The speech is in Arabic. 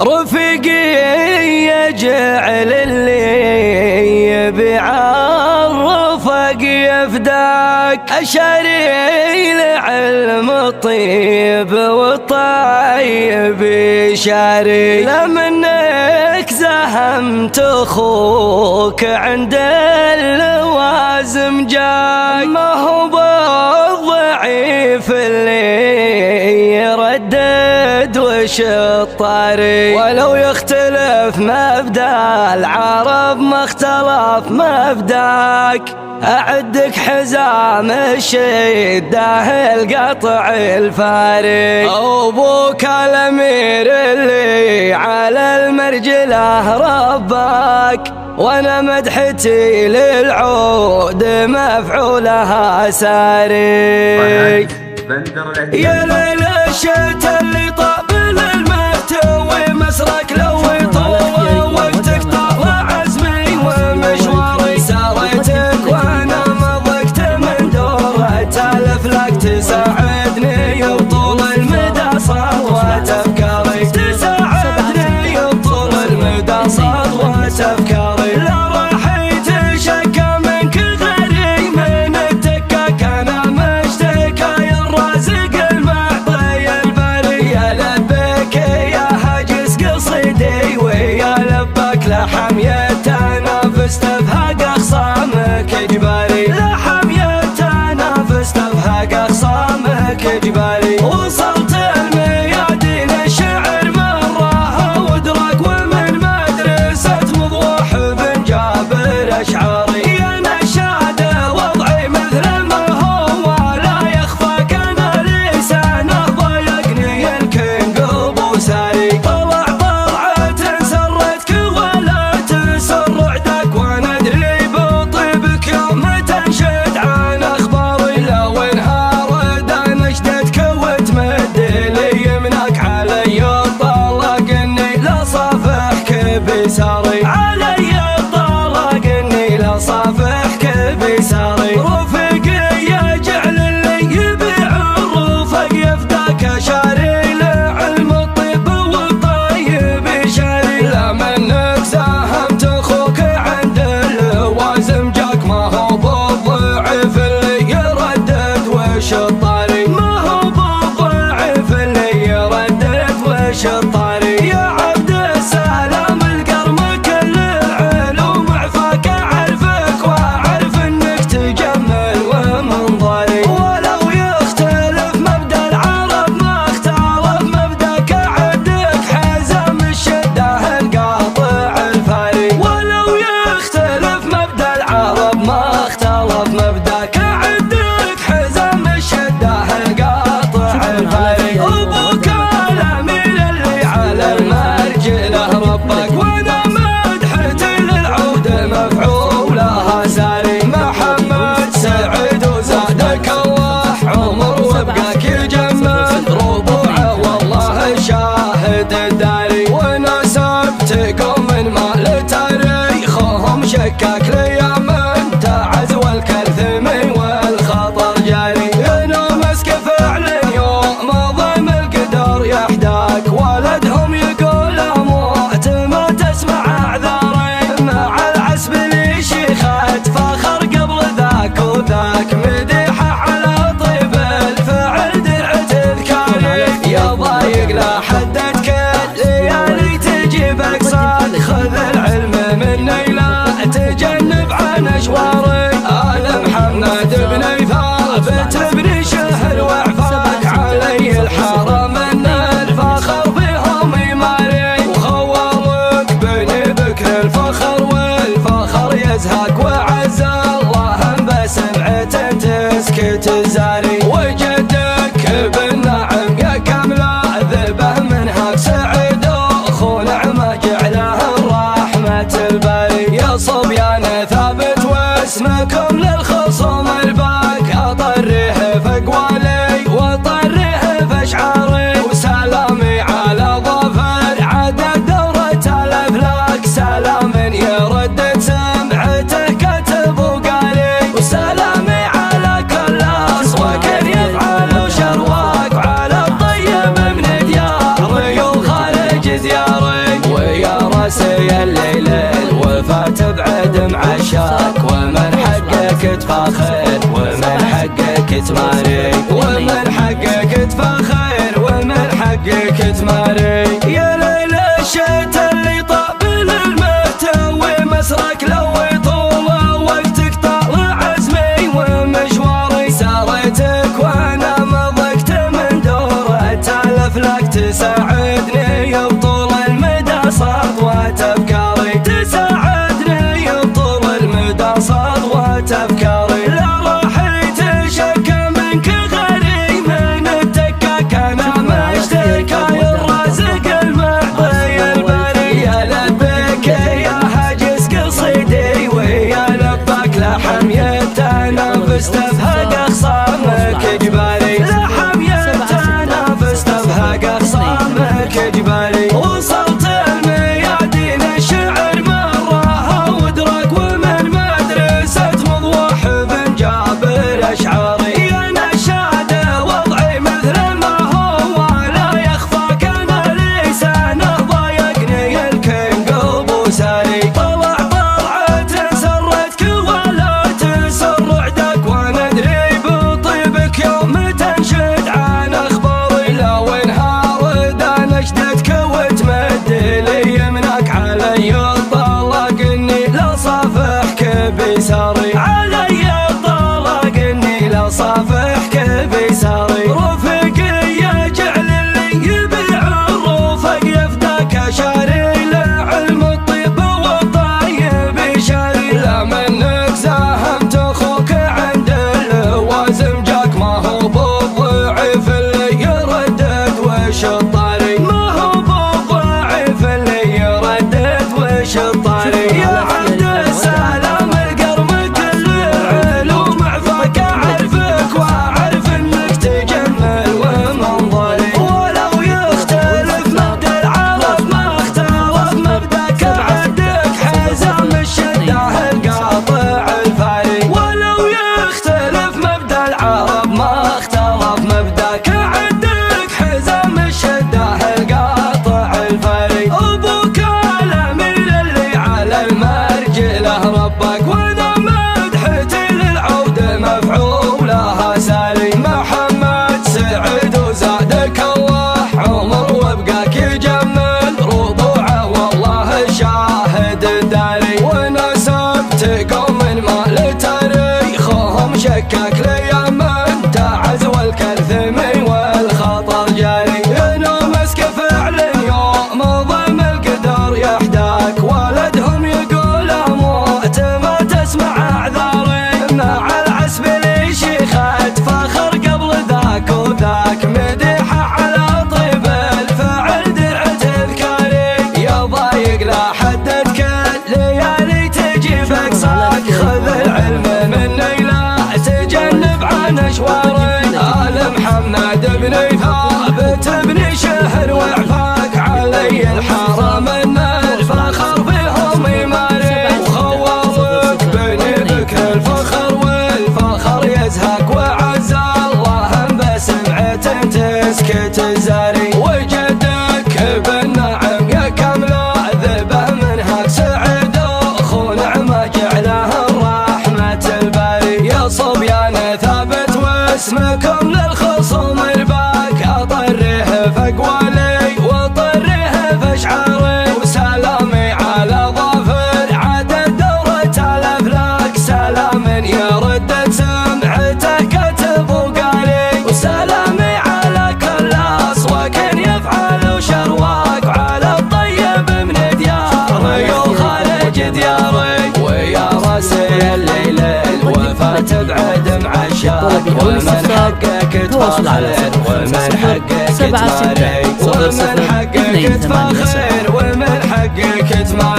رفيقي يجعل اللي يبيعرفك يفداك، أشاري العلم الطيب والطيب يشاري، لمنك زهمت أخوك عند اللوازم جاك، ما هو بالضعيف اللي يردد وش الطريق، ولو يختلف مبدأ العرب ما اختلف مبداك، أعدك حزام الشدة القطع الفارق، أبوك الأمير اللي على المرجلة رباك، وانا مدحتي للعود مفعولها ساري. يا ليل الشتا اللي طابل المهتوي مسرك لو يطول وقتك طال عزمي ومشواري، ساريتك وانا مضقت من دورة الف لك تساعدني وطول المدى صوت افكاري، تساعدني وطول المدى صوت افكاري، لا راحيت شكا منك غري من التكاك انا مشتكى يا الرازق المعطي البريه، لبيك يا هاجس قصيدي داري. ويا راسي الليل الوفا تبعد معشاك، ومن حقك تفاخر ومن حقك تماري، ومن حقك تفاخر ومن حقك تماري. يا ليل الشتا اللي طابل المهتوي مسرك لو طول وقتك طال عزمي ومشواري، ساريتك وانا مضقت من دور التالف لك تساعدني بطول المدى صدوة افكاري، تساعدني بطول المدى صدوة افكاري. لا راحيت شكا منك غري من التكاك انا مشتكى الرازق المعطي البري. يا لبيك يا حاجز قصيدي ويا لباك لحم يتنافس تفهق اخصامك اجباري، لحم يتنافس تفهق اخصامك اجباري. وصلت الميادين الشعر مرها ودرك ومن مدرسة مضوح بن جابر اشعاري. يا نشاد وضعي مثل ما هو ولا يخفاك انا لسانه ضايقني الكينج ابو ساري. طلع طلعة سرتك ولا تسر عدك وندري بطيبك يوم تنشد عن اخباري. لو انهار دا نشدتك وتمد لي يمنك علي الطلاق اني لا صافحك بيساري، علي الطلاق اني لا صافحك بيساري. رفقي يجعل اللي يبيع الرفق يفداك شاري، لعلم الطيب والطيب شاري. لا منك ساهمت اخوك عند اللوازم جاك ما هو بالضعيف اللي يردد وش الطاري، ما هو بالضعيف اللي يردد وش الطاري. يا عبد السلام القرم كل العلوم عفاك اعرفك واعرف انك تجمل ومنظري. ولو يختلف مبدا العرب ما اختلف مبداك عندك حزام الشده القاطع الفاري. ولو يختلف مبدا العرب ما اختلف مبداك عندك حزام الشده القاطع الفاري. ابوك الامير اللي على المرجله ربك وانا مدحتي للعود مفعولها ساري. محمد سعد وزادك الله عمر وابقاك يجمل رضوعه والله الشاهد الداري. ونسبت قوم ما لتاريخهم شكاك لي من تعز والكرثمي والخطر جاري. انا مسك فعل يوم ضم القدر يحداك ولدهم يقول اموت ما تسمع اعذاري. مع العسب لي شيخت فخر قبل ذاك وذاك مديحه على طيب الفعل درع تذكاري. يا ضايق لا حددك ليالي تجي فقصاك، خذ العلم مني لا تجنب عن اشواري. آل محمد بن ثابت بن شهر وعفاك علي الحرم ان الفخر فيهم يماري. وخوالك بني بكر الفخر والفخر يزهك وعز الله بسمعة تسكت الزاري. وجدك بالنعم يا كمل ذبه منهك سعد اخو نعمه جعله الرحمه الباري. يا صبيان ثابت واسمكم للخصوم رباك اطره فاقوالي واطره فاشعاري. وسلامي على ظافر عاد الدورة الافلاك، سلام يرد سمعته كتب وقالي. وسلامي على كل اصواك يفعل شرواك وعلى الطيب من دياري وخارج دياري. ويا راسي الليل الوفا تبعد معشاك، ومن حقك تفاخر ومن حقك تماري، ومن حقك تفاخر ومن حقك تماري.